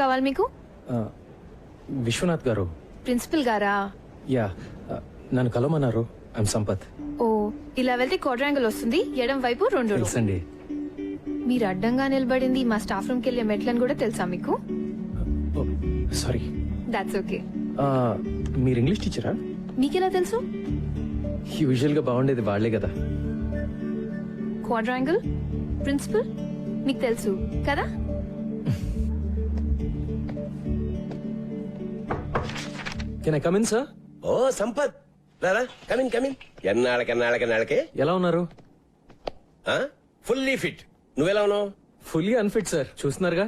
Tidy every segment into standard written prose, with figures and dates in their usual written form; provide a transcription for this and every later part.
కావాలి మీకు? విశ్వనాథ్ గారు. ప్రిన్సిపల్ గారా? యా, నన్ను కలవమన్నారు. ఐఎమ్ సంపత్. ఓ, ఇలా వెళ్తే క్వాడ్రాంగిల్ వస్తుంది, ఎడం వైపు 2 రూమ్. తెలుసండి. మీరు అడ్డంగా నిలబడింది మా స్టాఫ్ రూమ్ కి వెళ్ళే మెట్లని కూడా తెలుసా మీకు? సారీ. That's okay. మీరు ఇంగ్లీష్ టీచరా? మీకెలా తెలుసు? యూజువల్ గా బాగుండేది వాళ్లే కదా. క్వాడ్రాంగిల్, ప్రిన్సిపల్ మీకు తెలుసు కదా? Can I come in sir? Oh Sampath, రారా, కమిన్ కమిన్. ఎన్నాళ్ళకే ఎలా ఉన్నారు? Fully fit. నువ్వెలా ఉన్నావు? ఫుల్లీ అన్ఫిట్ సార్, చూస్తున్నారుగా.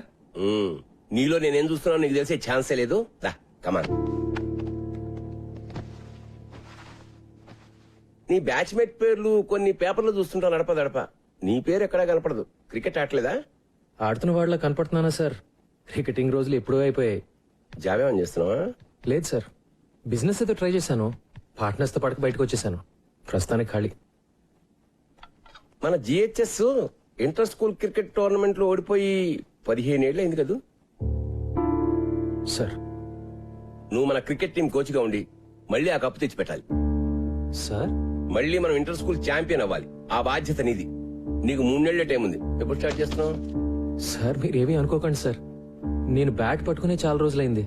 నీలో నేనేం చూస్తున్నావు నీకు తెలిసే ఛాన్సే లేదు. రా కమాన్. నీ బ్యాచ్మేట్ పేర్లు కొన్ని పేపర్లు చూస్తుంటా నడప. నీ పేరు ఎక్కడా కనపడదు. క్రికెట్ ఆడలేదా? ఆడుతున్న వాళ్ళ కనపడుతున్నానా సార్? క్రికెటింగ్ రోజులు ఎప్పుడూ అయిపోయాయి. జాబ్ ఏమని చేస్తున్నావా? లేదు సార్, బిజినెస్ అయితే ట్రై చేశాను. పార్ట్నర్స్ తో పడక బయటకు వచ్చేసాను. ప్రస్తుతానికి ఖాళీ. మన GHS inter school cricket tournament లో ఓడిపోయి 15 ఏళ్ళు అయింది కదా సార్. నువ్వు మన క్రికెట్ టీం కోచ్ గా ఉండి మళ్ళీ ఆ కప్పు తెచ్చి పెట్టాలి సార్. మళ్ళీ మనం ఇంటర్ స్కూల్ ఛాంపియన్ అవ్వాలి. ఆ బాధ్యత నీది. నీకు 3 నెలల టైం ఉంది. ఎప్పుడు స్టార్ట్ చేస్తున్నావు? సార్ మీరేమీ అనుకోకండి సార్, నేను బ్యాట్ పట్టుకునే చాలా రోజులైంది.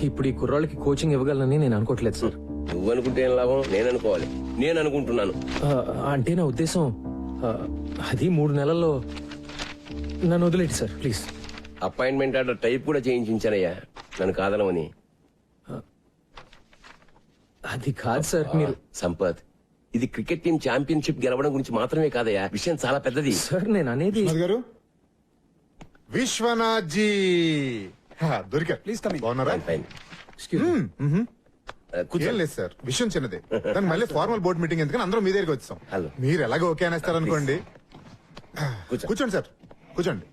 ఇప్పుడు ఈ కుర్రాళ్ళకి కోచింగ్ ఇవ్వగలనని నేను అనుకోవట్లేదు సార్. నువ్వు అనుకుంటే ఏం లాభం? నేను అనుకోవాలి. నేను అనుకుంటున్నాను. అంటే నా ఉద్దేశం అది 3 నెలల్లో నన్ను వదిలేండి sir please. Appointment order type కూడా చేయించానయ్యా, నన్ను కాదనమని. అది కాదు సార్. మీరు సంపత్, ఇది క్రికెట్ టీం ఛాంపియన్షిప్ గెలవడం గురించి మాత్రమే కాదయ్యా, విషయం చాలా పెద్దది. సార్ నేను అనేది గారు, విశ్వనాథ్ జీ దొరికారు. Please come. బాగున్నారా? ఫైన్. ఏం లేదు సార్, విషయం చిన్నదే. దానికి మళ్ళీ ఫార్మల్ బోర్డ్ మీటింగ్ ఎందుకని అందరం మీ దగ్గరికి వచ్చాం. హలో. మీరు ఎలాగో ఓకే అనేస్తారు అనుకోండి. కూర్చోండి సార్, కూర్చోండి.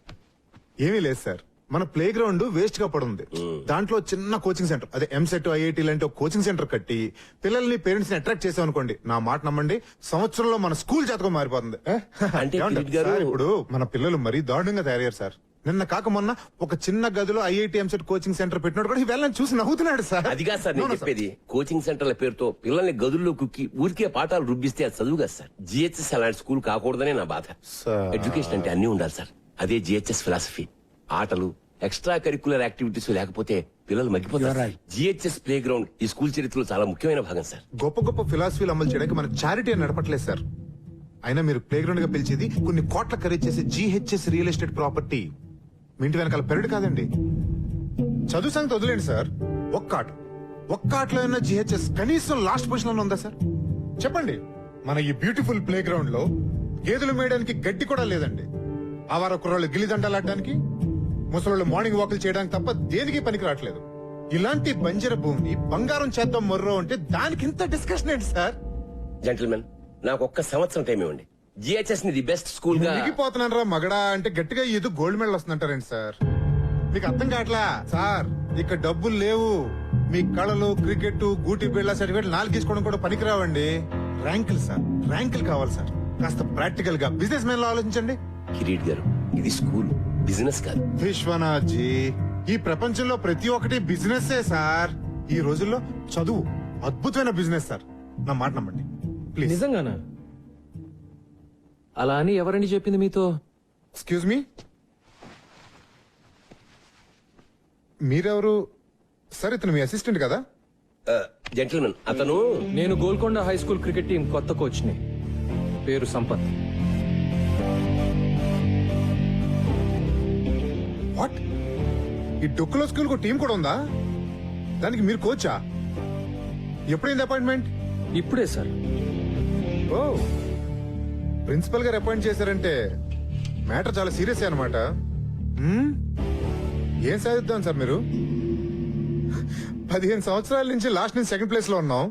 ఏమీ లేదు సార్, మన ప్లే గ్రౌండ్ వేస్ట్ గా పడుంది. దాంట్లో చిన్న కోచింగ్ సెంటర్, అదే ఎంసెట్ ఐఐటి లాంటి ఒక కోచింగ్ సెంటర్ కట్టి పిల్లల్ని పేరెంట్స్ ని అట్రాక్ట్ చేసాం అనుకోండి, నా మాట నమ్మండి, సంవత్సరంలో మన స్కూల్ జాతకం మారిపోతుంది. అంటే ఏమంటారు? కిరీట్ గారు- సార్, ఇప్పుడు మన పిల్లలు మరీ దారుణంగా తయారయ్యారు సార్. నిన్న కాక మొన్న ఒక చిన్న గదిలో ఐఐటి ఎంసెట్ కోచింగ్ సెంటర్ పెట్టినట్టు కూడా వెళ్ళని చూసి నవ్వుతున్నాడు సార్. అదిగా సార్ నేను చెప్పేది. కోచింగ్ సెంటర్ల పేరుతో పిల్లల్ని గదుల్లో కుక్కి ఊరికే పాఠాలు రుబ్బిస్తే అది చదువుగా సార్. జిహెచ్ఎస్ అలాంటి స్కూల్ కాకూడదనే నా బాధ. సార్. ఎడ్యుకేషన్ అంటే అన్ని ఉండాలి సార్. అదే జిహెచ్ఎస్ ఫిలాసఫీ. ఆటలు, ఎక్స్ట్రా కరిక్యులర్ యాక్టివిటీస్ లేకపోతే పిల్లలు మగ్గిపోతారు. జిహెచ్ఎస్ ప్లే గ్రౌండ్ ఈ స్కూల్ చరిత్రలో చాలా ముఖ్యమైన భాగం సార్. గొప్ప గొప్ప ఫిలాసఫీలు అమలు చేయడానికి మన చారిటీ అని నడపట్లేదు సార్. అయినా మీరు ప్లే గ్రౌండ్ గా పిలిచేది కొన్ని కోట్ల ఖరీదు చేసే జిహెచ్ఎస్ రియల్ ఎస్టేట్ ప్రాపర్టీ. మీ ఇంటి వెనకాల పెరడు కాదండి. చదువు సంగతి వదిలేండి సార్, ఒక్క ఆటలో ఉన్న జిహెచ్ఎస్ కనీసం లాస్ట్ పొజిషన్ లో ఉందా సార్? చెప్పండి. మన ఈ బ్యూటిఫుల్ ప్లే గ్రౌండ్ లో గేదెలు మేయడానికి గడ్డి కూడా లేదండి. ఆవార కుర్రాళ్ళు గిల్లిదండలాడడానికి, ముసలోళ్ళు మార్నింగ్ వాకులు చేయడానికి తప్ప దేనికి పనికి రావట్లేదు. ఇలాంటి బంజర భూమిని బంగారం చేద్దాం మొర్రో అంటే దానికి ఇంత డిస్కషన్ ఏంటి సార్? జెంటిల్మెన్, నాకు ఒక్క సంవత్సరం టైం ఇవ్వండి. జిహెచ్ఎస్ ని ది బెస్ట్ స్కూల్ గా. దిగిపోతున్నారా మగడా అంటే గట్టిగా ఏదో గోల్డ్ మెడల్ వస్తుందంటారేంటి సార్? మీకు అర్థం కావట్లా సార్, ఇక్కడ డబ్బులు లేవు. మీ కళలు, క్రికెట్, గూటి బిళ్ళ సర్టిఫికేట్ 4 తీసుకోవడం కూడా పనికిరావండి. ర్యాంకులు సార్, ర్యాంకులు కావాలి సార్. కాస్త ప్రాక్టికల్ గా బిజినెస్ మ్యాన్ లో ఆలోచించండి. కిరీట్ గారు, ఇది స్కూల్, బిజినెస్ కాదు. విశ్వనాథ్ జీ, ఈ ప్రపంచంలో ప్రతి ఒక్కటి బిజినెస్ సార్. ఈ రోజుల్లో చదువు అద్భుతమైన బిజినెస్ సార్, నా మాట నమ్మండి ప్లీజ్. నిజంగానా? అలా అని ఎవరండి చెప్పింది మీతో? ఎక్స్క్యూజ్ మీ, మీరెవరు సార్? ఇతను మీ అసిస్టెంట్ కదా? జెంటిల్మెన్, అతను నేను Golconda high school cricket team కొత్త కోచ్ ని. పేరు సంపత్. వాట్? ఈ డొక్కులో స్కూల్ కు టీం కూడా ఉందా? దానికి మీరు కోచా? ఎప్పుడైంది అపాయింట్మెంట్? ఇప్పుడే సార్. ఓ, ప్రిన్సిపల్ గారు అపాయింట్ చేశారంటే మ్యాటర్ చాలా సీరియస్ అనమాట. ఏం సాధిద్దాం సార్ మీరు? 15 సంవత్సరాల నుంచి లాస్ట్ నుంచి సెకండ్ ప్లేస్ లో ఉన్నాం.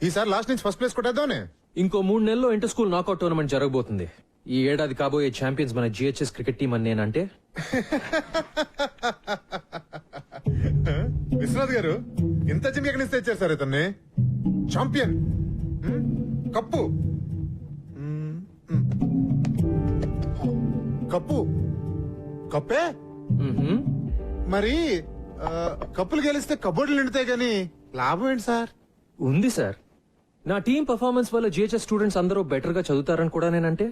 ఈసారి లాస్ట్ నుంచి ఫస్ట్ ప్లేస్ కొట్టేద్దామనే. ఇంకో 3 నెలల్లో ఇంటర్ స్కూల్ నాకౌట్ టోర్నమెంట్ జరగబోతుంది. ఈ ఏడాది కాబోయే ఛాంపియన్స్ మన జిహెచ్ఎస్ క్రికెట్ టీం అని నేనంటే. విశ్వనాథ్ గారు, ఇంత జిమ్ ఎక్కడి నుంచి తెచ్చారు సార్ ఇతన్ని? ఛాంపియన్, కప్పు, కప్పు, కప్పే. మరి కప్పులు గెలిస్తే కబోర్డులు నిండుతాయి గాని లాభం ఏంటి సార్? ఉంది సార్. నా టీం పర్ఫార్మెన్స్ వల్ల జిహెచ్ఎస్ స్టూడెంట్స్ అందరూ బెటర్ గా చదువుతారని కూడా నేనంటే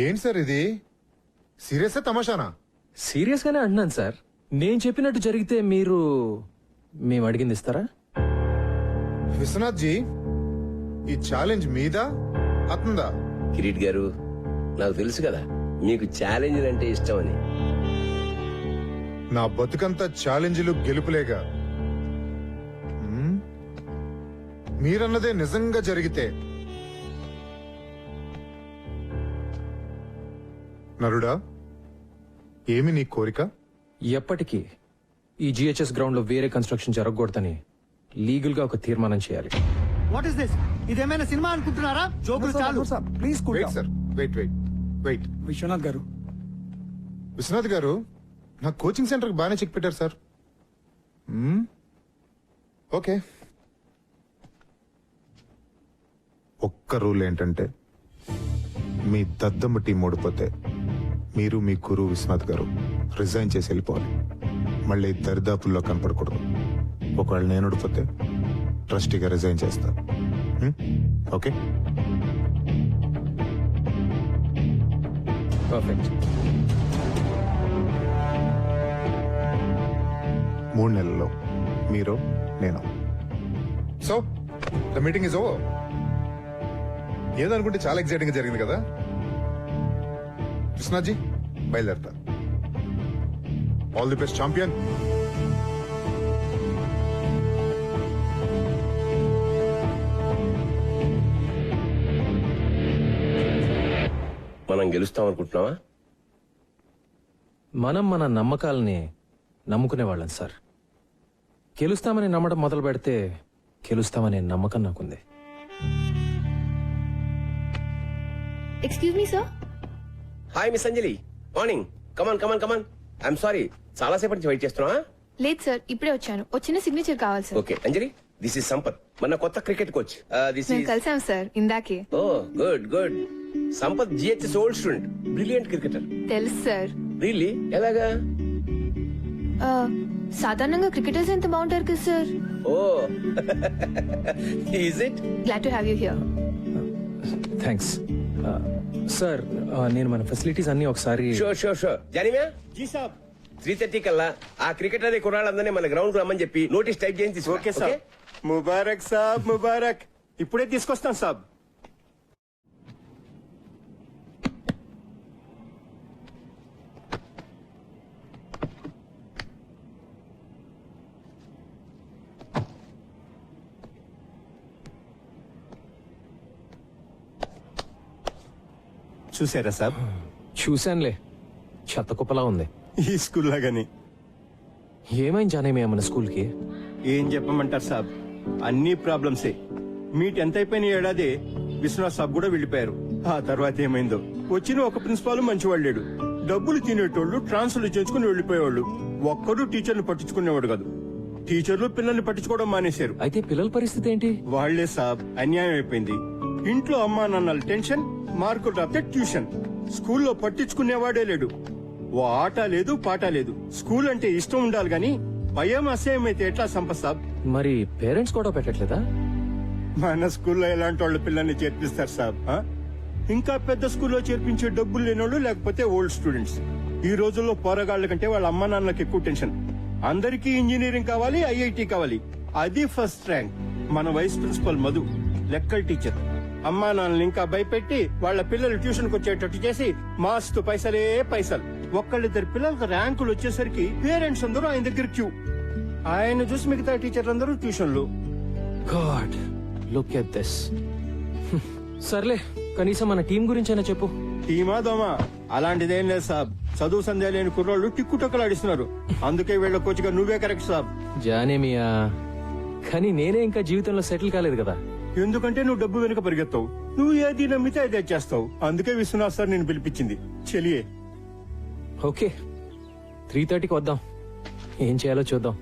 ఏంటి సార్ ఇది? సీరియసా తమాషానా? సీరియస్ గానే అంటున్నాను సార్. నేను చెప్పినట్టు జరిగితే మేము అడిగింది ఇస్తారా? విశ్వనాథ్ జీ, ఈ ఛాలెంజ్ మీదా అతందా? కిరీట్ గారు, నాకు తెలుసు కదా మీకు ఛాలెంజ్ అంటే ఇష్టం అని. నా బతుకంతా ఛాలెంజ్లు గెలుపులేగా. మీరన్నదే నిజంగా జరిగితే నరుడా, ఏమి నీ కోరిక? ఎప్పటికీ ఈ జిహెచ్ఎస్ గ్రౌండ్ లో వేరే కన్స్ట్రక్షన్ జరగకూడదని లీగల్ గా ఒక తీర్మానం చేయాలి. What is this? ఇదేమైనా సినిమా అనుకుంటున్నారా? జోకులు చాలు. Please wait sir, wait. Vishwanath గారు, విశ్వనాథ్ గారు, నా కోచింగ్ సెంటర్ బాగానే చెక్ పెట్టారు సార్. ఓకే. ఒక్క రూల్ ఏంటంటే మీ దద్దమ్మ టీం ఓడిపోతే మీరు మీ గురువు విశ్వనాథ్ గారు రిజైన్ చేసి వెళ్ళిపోవాలి. మళ్ళీ దరిదాపుల్లో కనపడకూడదు. ఒకవేళ నేను ఓడిపోతే ట్రస్టీగా రిజైన్ చేస్తా. ఓకే? పర్ఫెక్ట్. 3 నెలల్లో మీరు నేను. So the meeting is over. ఏదనుకుంటే చాలా ఎక్సైటింగ్ గా జరిగింది కదా. కృష్ణాజీ, బయలుదేరతా. All the best champion. మనం గెలుస్తాం అనుకుంటున్నావా? మనం మన నమ్మకాలని నమ్ముకునేవాళ్ళం సార్. గెలుస్తామని నమ్మడం మొదలు పెడితే గెలుస్తామనే నమ్మకం నాకుంది. Excuse me sir. Hi miss Anjali, morning. Come on. I'm sorry, చాలా సేపటి నుంచి వెయిట్ చేస్తున్నా. లేదు సార్, ఇప్పుడే వచ్చాను. వచ్చిన సిగ్నేచర్ కావాలి sir. Okay Anjali, this is Sampath, మన కొత్త క్రికెట్ కోచ్. దిస్ మేము ఇస్ కలిసాం సార్ ఇందాకే. Oh good. Sampath GHS old student, brilliant cricketer. తెలుసు సార్. రియల్లీ? ఎలాగా? సాధారణంగా క్రికెటర్స్ ఎంత బాగుంటారు కదా sir. Oh is it? Glad to have you here. Thanks sir. నేను మన ఫెసిలిటీస్ అన్ని ఒకసారి. షూర్. జానివా, జీ సాబ్. 3:30 కల్లా ఆ క్రికెటర్ కుర్రాళ్ళందరినీ మన గ్రౌండ్ కు రమ్మని చెప్పి నోటీస్ టైప్ చేయించి తీసుకో. ఓకే సాబ్. ముబారక్ సాబ్, ముబారక్. ఇప్పుడే తీసుకొస్తాం సాబ్. చూసారా సాబ్? చూశానులే, చెత్త కుప్పలా ఉంది. ఈ స్కూల్ లాగానే. ఏమైంది జానేమి మన స్కూల్ కి? ఏం చెప్పమంటారు సాబ్, అన్ని ప్రాబ్లమ్సే. మీ 10th అయిపోయిన ఏడాది విశ్వనాథ్ సాబ్ కూడా వెళ్ళిపోయారు. ఆ తర్వాత ఏమైందో. వచ్చిన ఒక ప్రిన్సిపాల్ మంచివాడు లేడు. డబ్బులు తినేటోళ్లు ట్రాన్స్ఫర్లు చేసుకుని వెళ్ళిపోయేవాళ్ళు. ఒక్కడు టీచర్లు పట్టించుకునేవాడు కాదు. టీచర్లు పిల్లల్ని పట్టించుకోవడం మానేశారు. అయితే పిల్లల పరిస్థితి ఏంటి? వాళ్లే సాబ్, అన్యాయం అయిపోయింది. ఇంట్లో అమ్మా నాన్నల టెన్షన్, మార్కులు రాస్తే ట్యూషన్. స్కూల్లో పట్టించుకునేవాడే లేడు. ఓ ఆట లేదు, పాట లేదు. స్కూల్ అంటే ఇష్టం ఉండాలి గాని భయం అసహ్యం అయితే ఎట్లా సంపత్ సాబ్? మరి పేరెంట్స్ కూడా పెట్టట్లేదా? మన స్కూల్లో ఎలాంటి వాళ్ళ పిల్లల్ని చేర్పిస్తారు సాబ్? ఇంకా పెద్ద స్కూల్లో చేర్పించే డబ్బులు లేనోళ్ళు, లేకపోతే ఓల్డ్ స్టూడెంట్స్. ఈ రోజుల్లో పోరగాళ్ల కంటే వాళ్ళ అమ్మా నాన్నలకు ఎక్కువ టెన్షన్. అందరికీ ఇంజనీరింగ్ కావాలి, ఐఐటి కావాలి. అది ఫస్ట్ ర్యాంక్. మన వైస్ ప్రిన్సిపల్ మధు లెక్కల టీచర్. అమ్మా నాన్నలు ఇంకా భయపెట్టి వాళ్ళ పిల్లలు ట్యూషన్ కు వచ్చేటట్టు చేసి మాస్తు పైసలే పైసలు. ఒక్కళ్ళిద్దరు పిల్లలకు ర్యాంకులు వచ్చేసరికి పేరెంట్స్ అందరూ ఆయన దగ్గర క్యూ. ఆయన చూసి మిగతా టీచర్లు అందరూ ట్యూషన్లు. God, look at this. సర్లే, కనీసం మన టీం గురించైనా చెప్పు. టీమా దోమా అలాంటిదేం లేదు సాబ్. చదువు సంధ్య లేని కుర్రోళ్ళు టిక్కుటక్కలాడిస్తున్నారు. అందుకే వీళ్ళ కోచ్గా నువ్వే కరెక్ట్ సాబ్. జానేమియా, కానీ నేనే ఇంకా జీవితంలో సెటిల్ కాలేదు కదా. ఎందుకంటే నువ్వు డబ్బు వెనుక పరిగెత్తావు. నువ్వు ఏది నమ్మితే అదే చేస్తావు. అందుకే విశ్వనాథ్ సార్ నేను పిలిపించింది. చెలియే. ఓకే, 3:30కి వద్దాం. ఏం చేయాలో చూద్దాం.